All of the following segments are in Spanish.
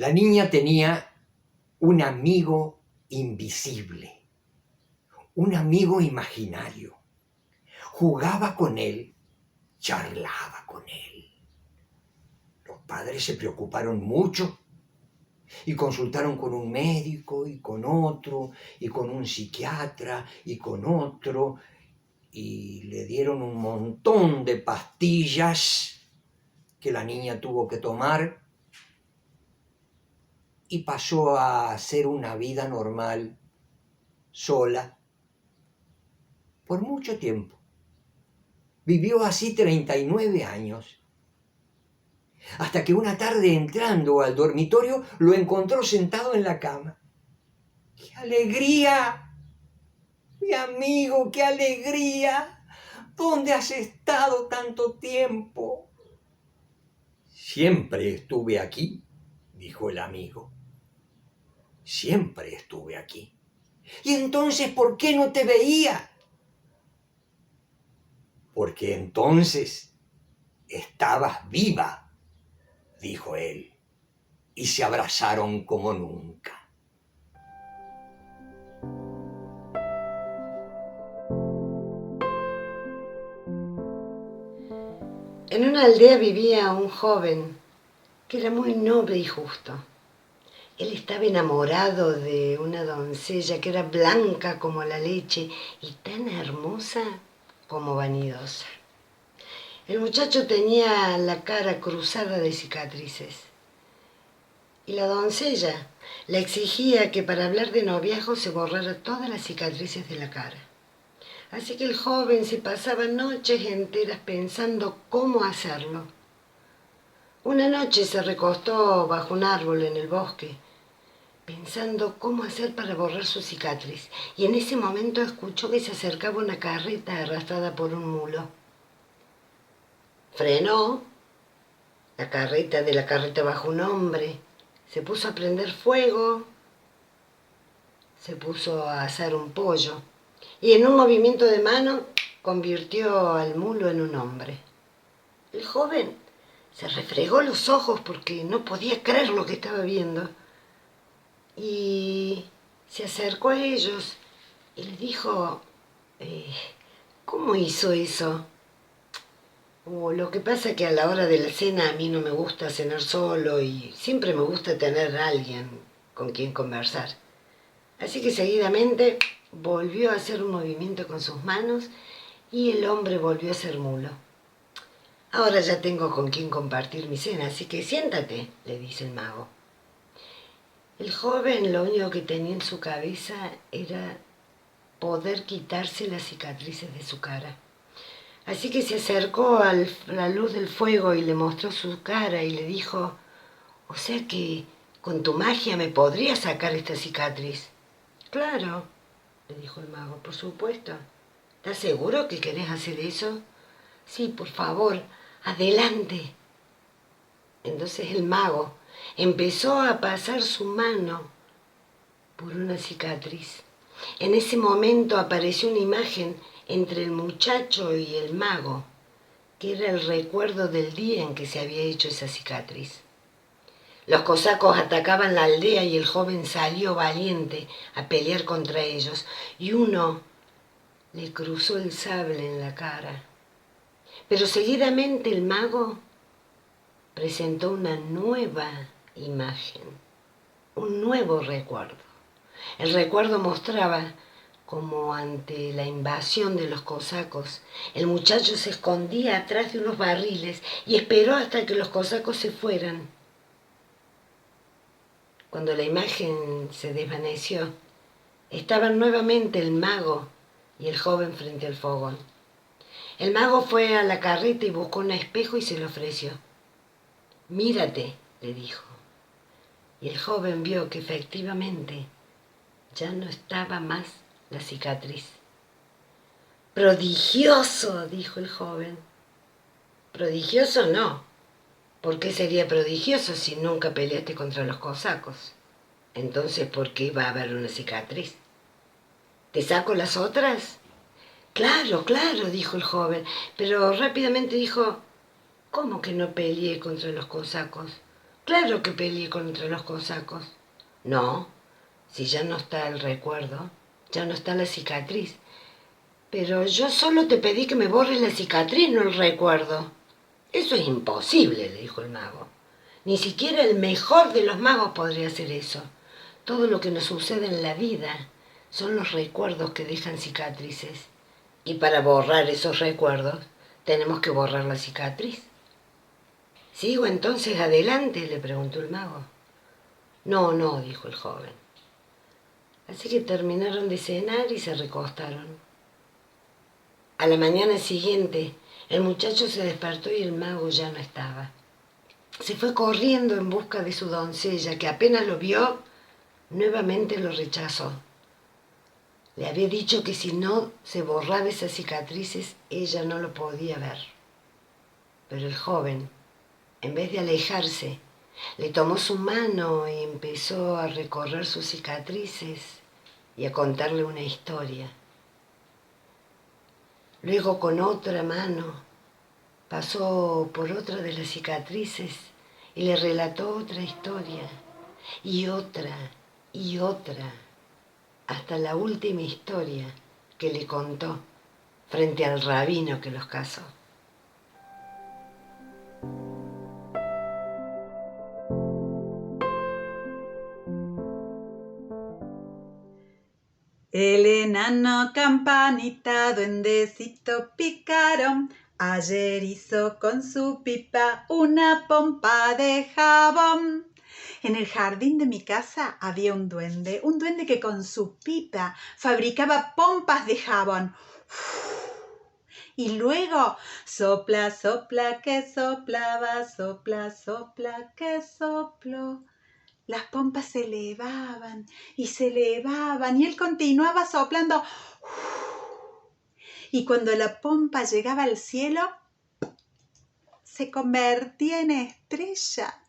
La niña tenía un amigo invisible, un amigo imaginario. Jugaba con él, charlaba con él. Los padres se preocuparon mucho y consultaron con un médico y con otro y con un psiquiatra y con otro y le dieron un montón de pastillas que la niña tuvo que tomar y pasó a hacer una vida normal, sola, por mucho tiempo. Vivió así 39 años, hasta que una tarde entrando al dormitorio lo encontró sentado en la cama. ¡Qué alegría! Mi amigo, qué alegría. ¿Dónde has estado tanto tiempo? Siempre estuve aquí, dijo el amigo. Siempre estuve aquí. ¿Y entonces por qué no te veía? Porque entonces estabas viva, dijo él, y se abrazaron como nunca. En una aldea vivía un joven que era muy noble y justo. Él estaba enamorado de una doncella que era blanca como la leche y tan hermosa como vanidosa. El muchacho tenía la cara cruzada de cicatrices y la doncella le exigía que para hablar de noviazgo se borrara todas las cicatrices de la cara. Así que el joven se pasaba noches enteras pensando cómo hacerlo. Una noche se recostó bajo un árbol en el bosque, pensando cómo hacer para borrar su cicatriz, y en ese momento escuchó que se acercaba una carreta arrastrada por un mulo. Frenó, de la carreta bajó un hombre, se puso a prender fuego, se puso a asar un pollo, y en un movimiento de mano convirtió al mulo en un hombre. El joven se refregó los ojos porque no podía creer lo que estaba viendo. Y se acercó a ellos y les dijo, ¿cómo hizo eso? Lo que pasa es que a la hora de la cena a mí no me gusta cenar solo y siempre me gusta tener a alguien con quien conversar. Así que seguidamente volvió a hacer un movimiento con sus manos y el hombre volvió a ser mulo. Ahora ya tengo con quien compartir mi cena, así que siéntate, le dice el mago. El joven lo único que tenía en su cabeza era poder quitarse las cicatrices de su cara. Así que se acercó a la luz del fuego y le mostró su cara y le dijo, o sea que con tu magia me podrías sacar esta cicatriz. Claro, le dijo el mago, por supuesto. ¿Estás seguro que querés hacer eso? Sí, por favor, adelante. Entonces el mago empezó a pasar su mano por una cicatriz. En ese momento apareció una imagen entre el muchacho y el mago, que era el recuerdo del día en que se había hecho esa cicatriz. Los cosacos atacaban la aldea y el joven salió valiente a pelear contra ellos, y uno le cruzó el sable en la cara. Pero seguidamente el mago presentó una nueva imagen, un nuevo recuerdo. El recuerdo mostraba como ante la invasión de los cosacos, el muchacho se escondía atrás de unos barriles y esperó hasta que los cosacos se fueran. Cuando la imagen se desvaneció, estaban nuevamente el mago y el joven frente al fogón. El mago fue a la carreta y buscó un espejo y se lo ofreció. «Mírate», le dijo. Y el joven vio que efectivamente ya no estaba más la cicatriz. «Prodigioso», dijo el joven. «Prodigioso no. ¿Por qué sería prodigioso si nunca peleaste contra los cosacos? Entonces, ¿por qué iba a haber una cicatriz? ¿Te saco las otras?» «Claro, claro», dijo el joven, pero rápidamente dijo, «¿Cómo que no peleé contra los cosacos? Claro que peleé contra los cosacos. No, si ya no está el recuerdo, ya no está la cicatriz. Pero yo solo te pedí que me borres la cicatriz, no el recuerdo. Eso es imposible, le dijo el mago. Ni siquiera el mejor de los magos podría hacer eso. Todo lo que nos sucede en la vida son los recuerdos que dejan cicatrices. Y para borrar esos recuerdos, tenemos que borrar la cicatriz. ¿Sigo entonces adelante?, le preguntó el mago. No, no, dijo el joven. Así que terminaron de cenar y se recostaron. A la mañana siguiente, el muchacho se despertó y el mago ya no estaba. Se fue corriendo en busca de su doncella, que apenas lo vio, nuevamente lo rechazó. Le había dicho que si no se borraba esas cicatrices, ella no lo podía ver. Pero el joven, en vez de alejarse, le tomó su mano y empezó a recorrer sus cicatrices y a contarle una historia. Luego con otra mano pasó por otra de las cicatrices y le relató otra historia, y otra, hasta la última historia que le contó frente al rabino que los casó. El enano campanita, duendecito pícaro, ayer hizo con su pipa una pompa de jabón. En el jardín de mi casa había un duende que con su pipa fabricaba pompas de jabón. Y luego, sopla, sopla, que soplaba, sopla, sopla, que sopló. Las pompas se elevaban y él continuaba soplando. Y cuando la pompa llegaba al cielo, se convertía en estrella.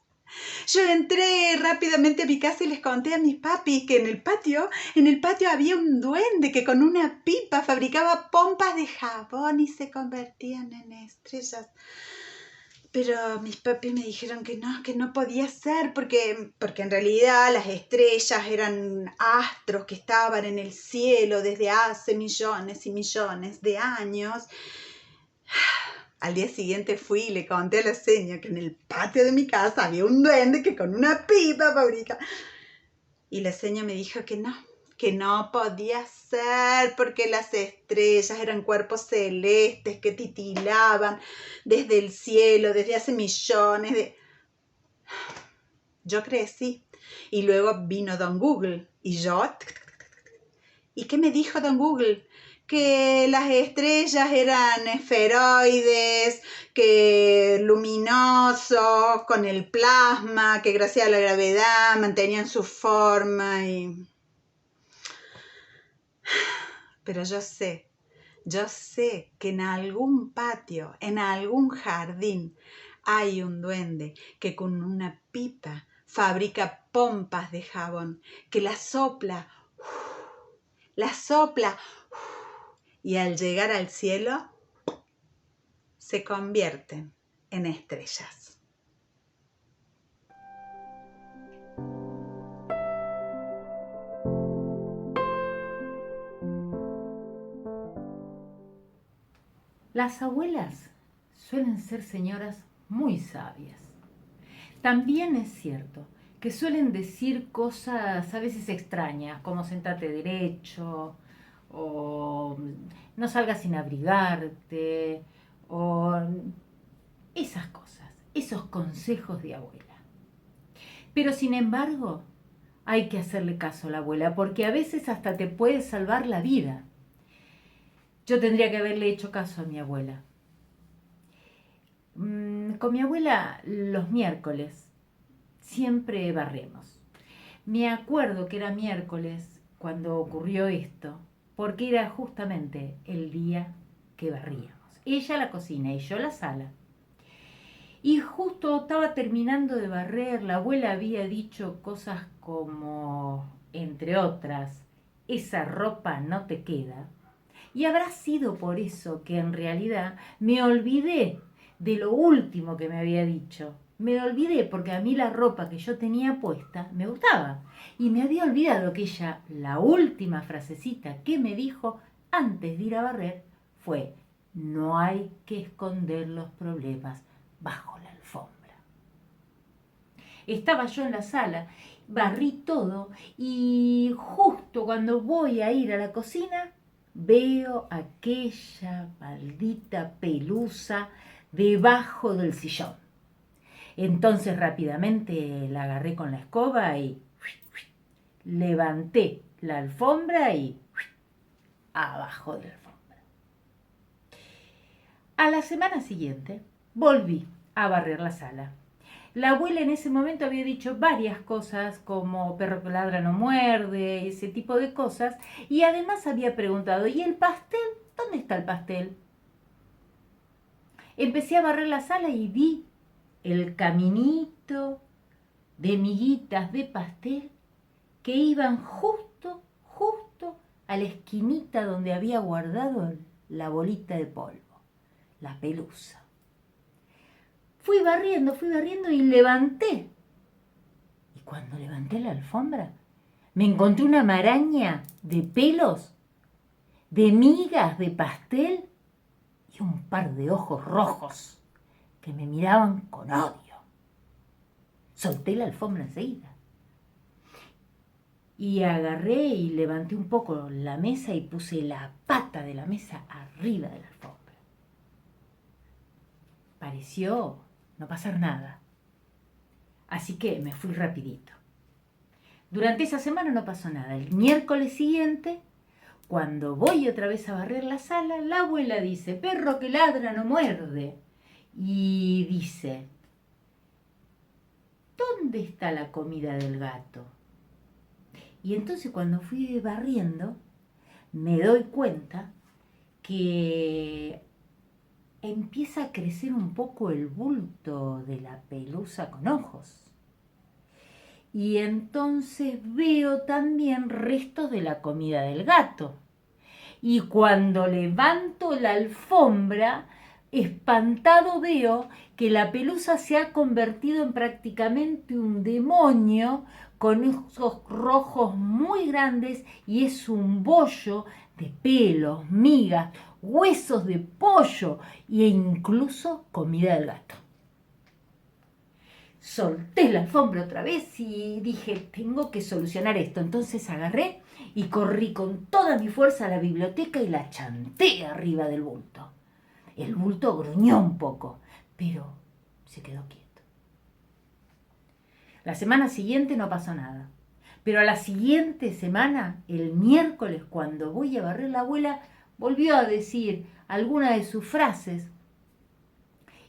Yo entré rápidamente a mi casa y les conté a mis papis que en el patio había un duende que con una pipa fabricaba pompas de jabón y se convertían en estrellas. Pero mis papis me dijeron que no podía ser, porque en realidad las estrellas eran astros que estaban en el cielo desde hace millones y millones de años. Al día siguiente fui y le conté a la señora que en el patio de mi casa había un duende que con una pipa fabrica. Y la señora me dijo que no podía ser, porque las estrellas eran cuerpos celestes que titilaban desde el cielo, desde hace millones de... Yo crecí, y luego vino Don Google, y yo... ¿Y qué me dijo Don Google? Que las estrellas eran esferoides, que luminosos, con el plasma, que gracias a la gravedad mantenían su forma y... Pero yo sé que en algún patio, en algún jardín, hay un duende que con una pipa fabrica pompas de jabón, que las sopla, y al llegar al cielo se convierten en estrellas. Las abuelas suelen ser señoras muy sabias. También es cierto que suelen decir cosas a veces extrañas, como sentate derecho, o no salgas sin abrigarte, o esas cosas, esos consejos de abuela. Pero sin embargo, hay que hacerle caso a la abuela, porque a veces hasta te puede salvar la vida. Yo tendría que haberle hecho caso a mi abuela. Con mi abuela los miércoles siempre barremos. Me acuerdo que era miércoles cuando ocurrió esto, porque era justamente el día que barríamos. Ella la cocina y yo la sala. Y justo estaba terminando de barrer, la abuela había dicho cosas como, entre otras, esa ropa no te queda. Y habrá sido por eso que en realidad me olvidé de lo último que me había dicho. Me olvidé porque a mí la ropa que yo tenía puesta me gustaba. Y me había olvidado que ella, la última frasecita que me dijo antes de ir a barrer fue: no hay que esconder los problemas bajo la alfombra. Estaba yo en la sala, barrí todo y justo cuando voy a ir a la cocina, veo aquella maldita pelusa debajo del sillón. Entonces rápidamente la agarré con la escoba y levanté la alfombra y abajo de la alfombra. A la semana siguiente volví a barrer la sala. La abuela en ese momento había dicho varias cosas como perro que ladra no muerde, ese tipo de cosas, y además había preguntado: ¿y el pastel? ¿Dónde está el pastel? Empecé a barrer la sala y vi el caminito de miguitas de pastel que iban justo a la esquinita donde había guardado la bolita de polvo, la pelusa. Fui barriendo y levanté. Y cuando levanté la alfombra, me encontré una maraña de pelos, de migas de pastel y un par de ojos rojos que me miraban con odio. Solté la alfombra enseguida. Y agarré y levanté un poco la mesa y puse la pata de la mesa arriba de la alfombra. Pareció no pasar nada. Así que me fui rapidito. Durante esa semana no pasó nada. El miércoles siguiente, cuando voy otra vez a barrer la sala, la abuela dice: perro que ladra no muerde. Y dice: ¿dónde está la comida del gato? Y entonces cuando fui barriendo, me doy cuenta que empieza a crecer un poco el bulto de la pelusa con ojos. Y entonces veo también restos de la comida del gato. Y cuando levanto la alfombra, espantado veo que la pelusa se ha convertido en prácticamente un demonio con ojos rojos muy grandes y es un bollo de pelos, migas, huesos de pollo e incluso comida del gato. Solté la alfombra otra vez y dije: tengo que solucionar esto. Entonces agarré y corrí con toda mi fuerza a la biblioteca y la chanté arriba del bulto. El bulto gruñó un poco, pero se quedó quieto. La semana siguiente no pasó nada. Pero a la siguiente semana, el miércoles, cuando voy a barrer, la abuela volvió a decir alguna de sus frases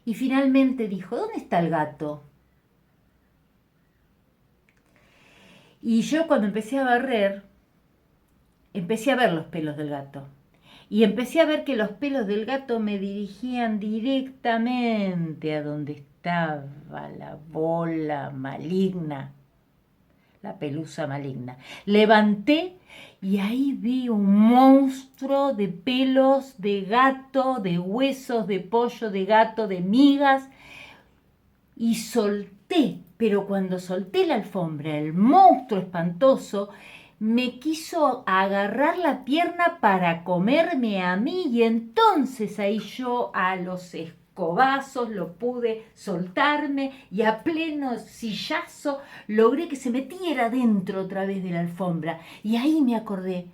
y finalmente dijo: ¿dónde está el gato? Y yo cuando empecé a barrer, empecé a ver los pelos del gato. Y empecé a ver que los pelos del gato me dirigían directamente a donde estaba la bola maligna, la pelusa maligna. Levanté y ahí vi un monstruo de pelos de gato, de huesos de pollo de gato, de migas, y solté. Pero cuando solté la alfombra, el monstruo espantoso me quiso agarrar la pierna para comerme a mí, y entonces ahí yo a los escobazos lo pude soltarme y a pleno sillazo logré que se metiera dentro otra vez de la alfombra. Y ahí me acordé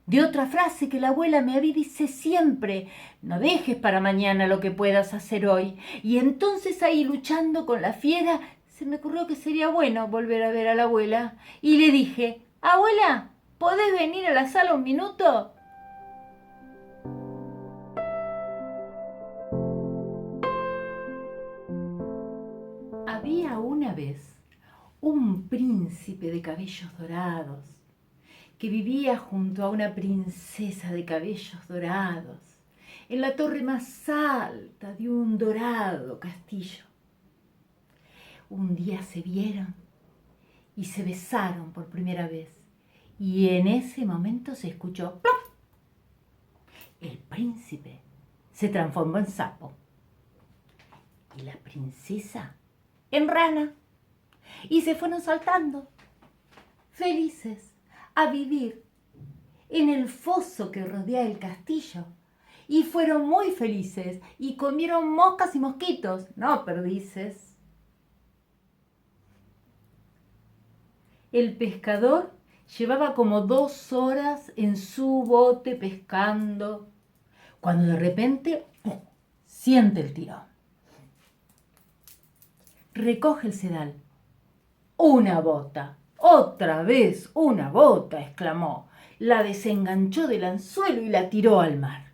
de otra frase que la abuela me había dicho siempre: no dejes para mañana lo que puedas hacer hoy. Y entonces ahí, luchando con la fiera, se me ocurrió que sería bueno volver a ver a la abuela. Y le dije: abuela, ¿podés venir a la sala un minuto? Había una vez un príncipe de cabellos dorados que vivía junto a una princesa de cabellos dorados en la torre más alta de un dorado castillo. Un día se vieron y se besaron por primera vez, y en ese momento se escuchó ¡plop! El príncipe se transformó en sapo y la princesa en rana. Y se fueron saltando, felices, a vivir en el foso que rodea el castillo. Y fueron muy felices y comieron moscas y mosquitos, no perdices. El pescador llevaba como 2 horas en su bote pescando, cuando de repente siente el tirón. Recoge el sedal. ¡Una bota! ¡Otra vez una bota!, exclamó. La desenganchó del anzuelo y la tiró al mar.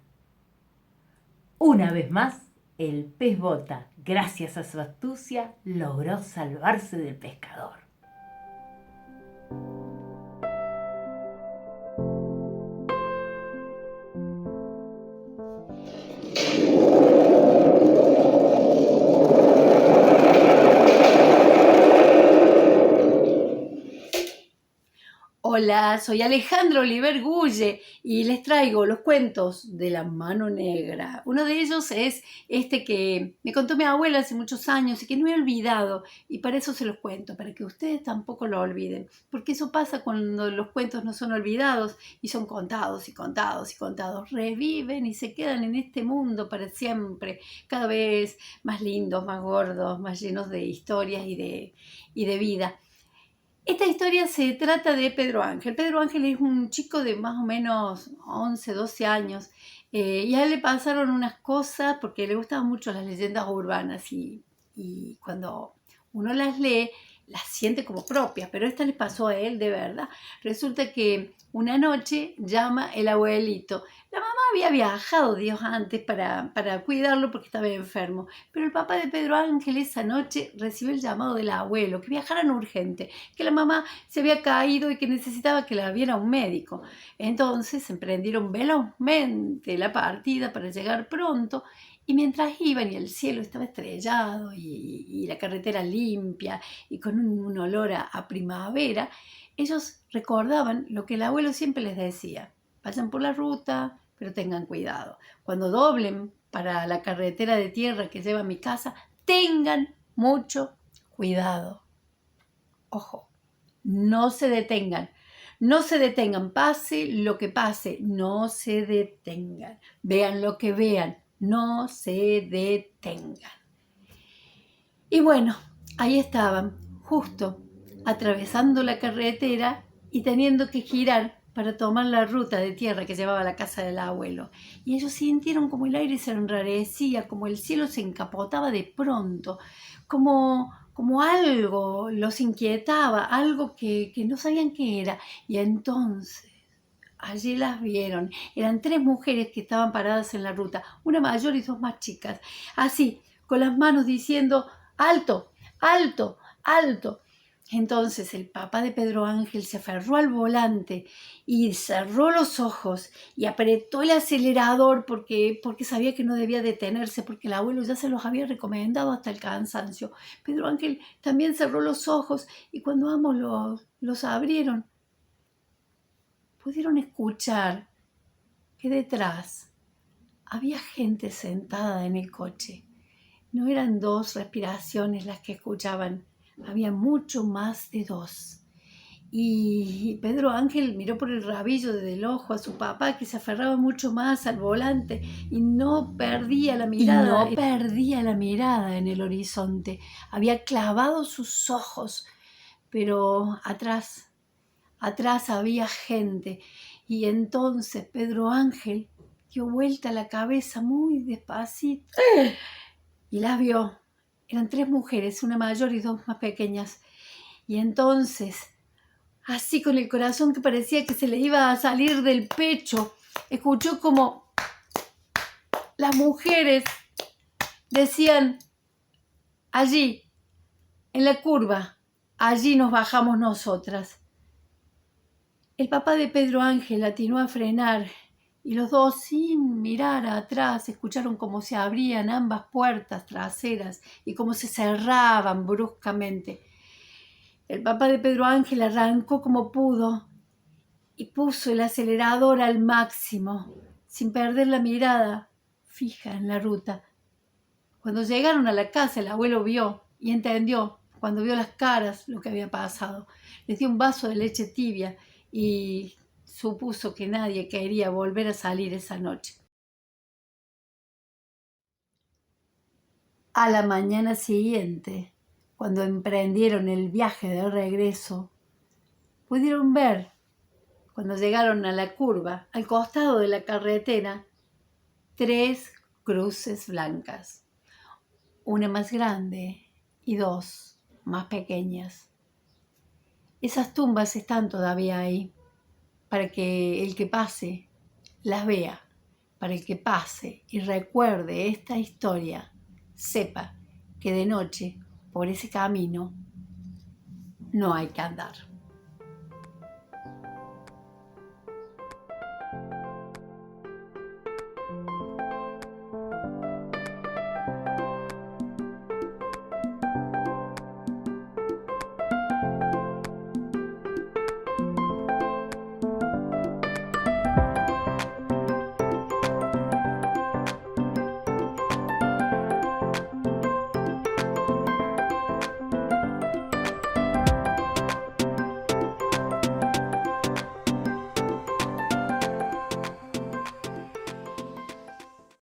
Una vez más, el pez bota, gracias a su astucia, logró salvarse del pescador. Hola, soy Alejandra Oliver Gulle y les traigo los cuentos de la mano negra. Uno de ellos es este que me contó mi abuela hace muchos años y que no he olvidado, y para eso se los cuento, para que ustedes tampoco lo olviden, porque eso pasa cuando los cuentos no son olvidados y son contados y contados y contados. Reviven y se quedan en este mundo para siempre, cada vez más lindos, más gordos, más llenos de historias y de vida. Esta historia se trata de Pedro Ángel. Pedro Ángel es un chico de más o menos 11, 12 años, y a él le pasaron unas cosas porque le gustaban mucho las leyendas urbanas y cuando uno las lee, las siente como propias, pero esta le pasó a él de verdad. Resulta que una noche llama el abuelito. La mamá había viajado días antes para cuidarlo porque estaba enfermo, pero el papá de Pedro Ángel esa noche recibió el llamado del abuelo, que viajaran urgente, que la mamá se había caído y que necesitaba que la viera un médico. Entonces emprendieron velozmente la partida para llegar pronto, y mientras iban y el cielo estaba estrellado y la carretera limpia y con un olor a primavera, ellos recordaban lo que el abuelo siempre les decía: vayan por la ruta, pero tengan cuidado. Cuando doblen para la carretera de tierra que lleva a mi casa, tengan mucho cuidado. Ojo, no se detengan. No se detengan, pase lo que pase, no se detengan. Vean lo que vean, no se detengan. Y bueno, ahí estaban, justo atravesando la carretera y teniendo que girar para tomar la ruta de tierra que llevaba a la casa del abuelo. Y ellos sintieron como el aire se enrarecía, como el cielo se encapotaba de pronto, como algo los inquietaba, algo que no sabían qué era. Y entonces allí las vieron. Eran 3 mujeres que estaban paradas en la ruta, una mayor y 2 más chicas, así, con las manos diciendo: ¡alto, alto, alto! Entonces el papá de Pedro Ángel se aferró al volante y cerró los ojos y apretó el acelerador porque sabía que no debía detenerse, porque el abuelo ya se los había recomendado hasta el cansancio. Pedro Ángel también cerró los ojos y cuando ambos los abrieron, pudieron escuchar que detrás había gente sentada en el coche. No eran 2 respiraciones las que escuchaban, había mucho más de 2. Y Pedro Ángel miró por el rabillo del ojo a su papá, que se aferraba mucho más al volante y no perdía la mirada. En el horizonte. Había clavado sus ojos, pero atrás había gente. Y entonces Pedro Ángel dio vuelta la cabeza muy despacito y las vio. Eran 3 mujeres, una mayor y 2 más pequeñas. Y entonces, así con el corazón que parecía que se le iba a salir del pecho, escuchó como las mujeres decían: allí, en la curva, allí nos bajamos nosotras. El papá de Pedro Ángel atinó a frenar y los 2, sin mirar atrás, escucharon cómo se abrían ambas puertas traseras y cómo se cerraban bruscamente. El papá de Pedro Ángel arrancó como pudo y puso el acelerador al máximo, sin perder la mirada fija en la ruta. Cuando llegaron a la casa, el abuelo vio y entendió cuando vio las caras lo que había pasado. Les dio un vaso de leche tibia y supuso que nadie quería volver a salir esa noche. A la mañana siguiente, cuando emprendieron el viaje de regreso, pudieron ver, cuando llegaron a la curva, al costado de la carretera, 3 cruces blancas, una más grande y 2 más pequeñas. Esas tumbas están todavía ahí, para que el que pase las vea, para el que pase y recuerde esta historia, sepa que de noche, por ese camino, no hay que andar.